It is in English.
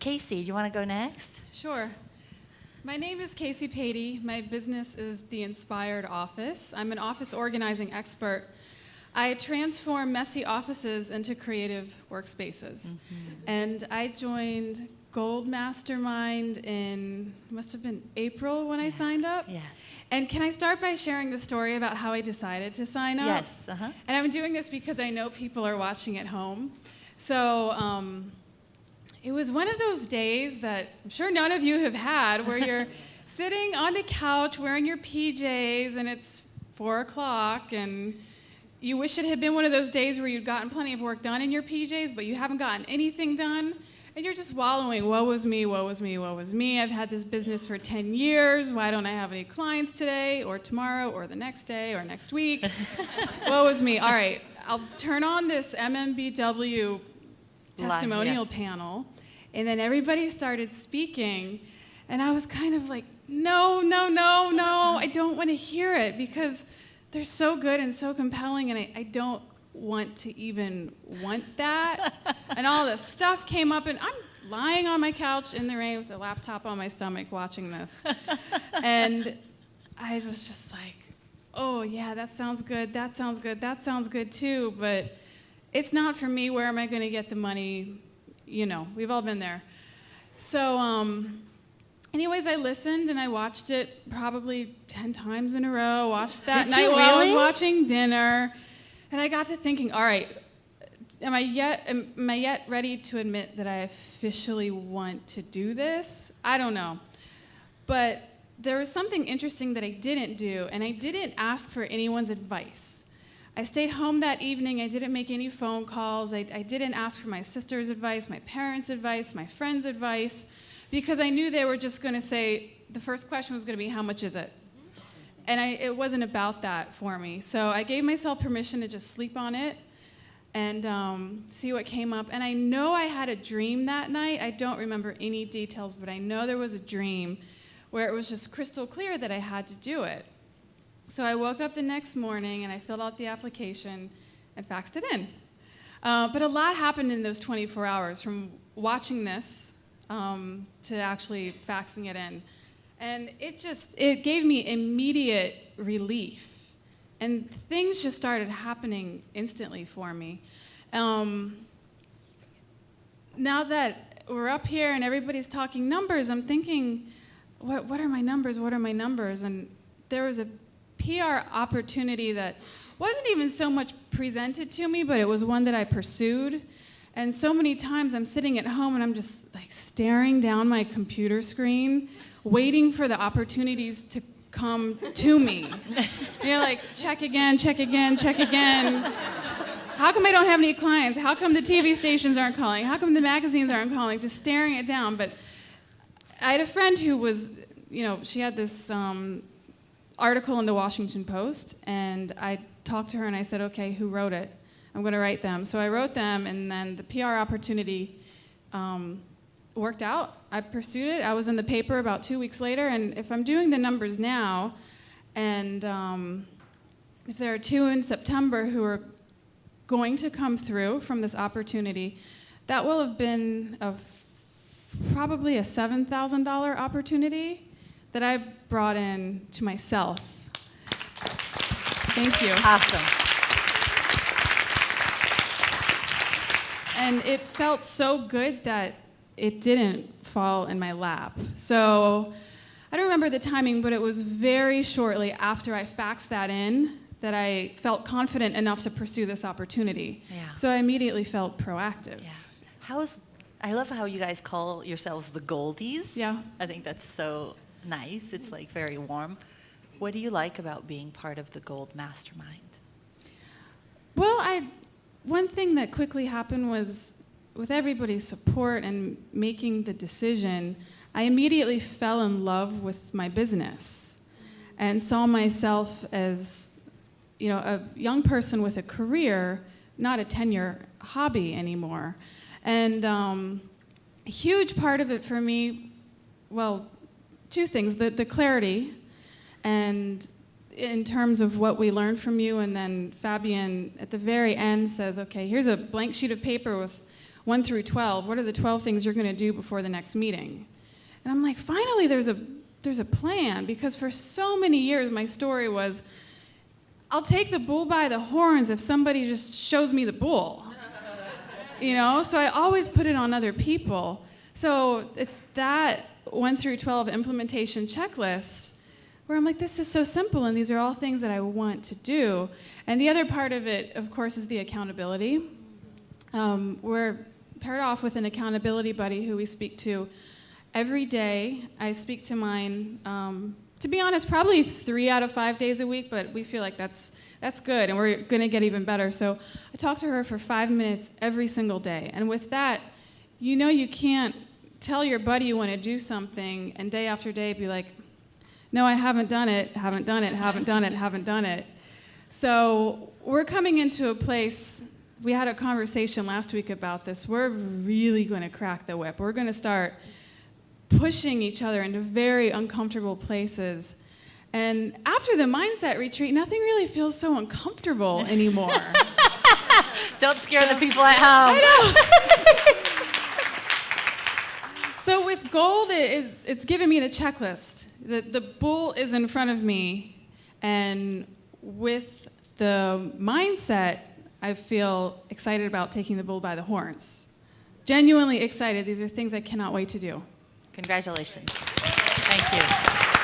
Kacy, do you want to go next? Sure. My name is Kacy Paide. My business is The Inspired Office. I'm an office organizing expert. I transform messy offices into creative workspaces. Mm-hmm. And I joined Gold Mastermind in, must have been April when I signed up. Yes. And can I start by sharing the story about how I decided to sign up? Yes. Uh-huh. And I'm doing this because I know people are watching at home. So it was one of those days that I'm sure none of you have had where you're sitting on the couch wearing your PJs and it's 4 o'clock and you wish it had been one of those days where you'd gotten plenty of work done in your PJs, but you haven't gotten anything done. And you're just wallowing, woe is me, woe is me, woe is me. I've had this business for 10 years. Why don't I have any clients today or tomorrow or the next day or next week? Woe is me. All right, I'll turn on this MMBW testimonial panel. And then everybody started speaking. And I was kind of like, no, I don't want to hear it because they're so good and so compelling. And I don't want to even want that. And all this stuff came up and I'm lying on my couch in the rain with a laptop on my stomach watching this. And I was just like, oh yeah, that sounds good, that sounds good, that sounds good too, but it's not for me. Where am I going to get the money? You know, we've all been there. So anyways, I listened and I watched it probably 10 times in a row, watched that night while I was watching dinner. And I got to thinking, all right, am I yet ready to admit that I officially want to do this? I don't know. But there was something interesting that I didn't do, and I didn't ask for anyone's advice. I stayed home that evening. I didn't make any phone calls. I didn't ask for my sister's advice, my parents' advice, my friends' advice, because I knew they were just going to say, the first question was going to be, how much is it? And it wasn't about that for me. So I gave myself permission to just sleep on it and see what came up. And I know I had a dream that night. I don't remember any details, but I know there was a dream where it was just crystal clear that I had to do it. So I woke up the next morning and I filled out the application and faxed it in. But a lot happened in those 24 hours, from watching this to actually faxing it in. And it gave me immediate relief. And things just started happening instantly for me. Now that we're up here and everybody's talking numbers, I'm thinking, what are my numbers? What are my numbers? And there was a PR opportunity that wasn't even so much presented to me, but it was one that I pursued. And so many times I'm sitting at home and I'm just like staring down my computer screen, waiting for the opportunities to come to me. You know, like, check again, check again, check again. How come I don't have any clients? How come the TV stations aren't calling? How come the magazines aren't calling? Just staring it down. But I had a friend who was, you know, she had this article in the Washington Post, and I talked to her and I said, okay, who wrote it? I'm going to write them. So I wrote them, and then the PR opportunity worked out. I pursued it. I was in the paper about 2 weeks later, and if I'm doing the numbers now, and if there are 2 in September who are going to come through from this opportunity, that will have been probably a $7,000 opportunity that I brought in to myself. Thank you. Awesome. And it felt so good that it didn't fall in my lap. So I don't remember the timing, but it was very shortly after I faxed that in that I felt confident enough to pursue this opportunity. Yeah. So I immediately felt proactive. Yeah. I love how you guys call yourselves the Goldies. Yeah. I think that's so nice. It's like very warm. What do you like about being part of the Gold Mastermind? Well, one thing that quickly happened was, with everybody's support and making the decision, I immediately fell in love with my business and saw myself as, you know, a young person with a career, not a tenure hobby anymore. And a huge part of it for me, well, 2 things: the clarity, and in terms of what we learned from you, and then Fabienne at the very end says, okay, here's a blank sheet of paper with 1 through 12, what are the 12 things you're going to do before the next meeting? And I'm like, finally, there's a plan, because for so many years my story was, I'll take the bull by the horns if somebody just shows me the bull. So I always put it on other people. So it's that 1 through 12 implementation checklist where I'm like, this is so simple, and these are all things that I want to do. And the other part of it, of course, is the accountability. We're paired off with an accountability buddy who we speak to every day. I speak to mine, to be honest, probably 3 out of 5 days a week, but we feel like that's good, and we're going to get even better. So I talk to her for 5 minutes every single day. And with that, you can't tell your buddy you want to do something and day after day be like, no, I haven't done it, haven't done it, haven't done it, haven't done it. So we're coming into a place, we had a conversation last week about this, we're really going to crack the whip. We're going to start pushing each other into very uncomfortable places. And after the mindset retreat, nothing really feels so uncomfortable anymore. Don't scare the people at home. I know. So with gold, it's given me the checklist. The bull is in front of me, and with the mindset, I feel excited about taking the bull by the horns. Genuinely excited. These are things I cannot wait to do. Congratulations. Thank you.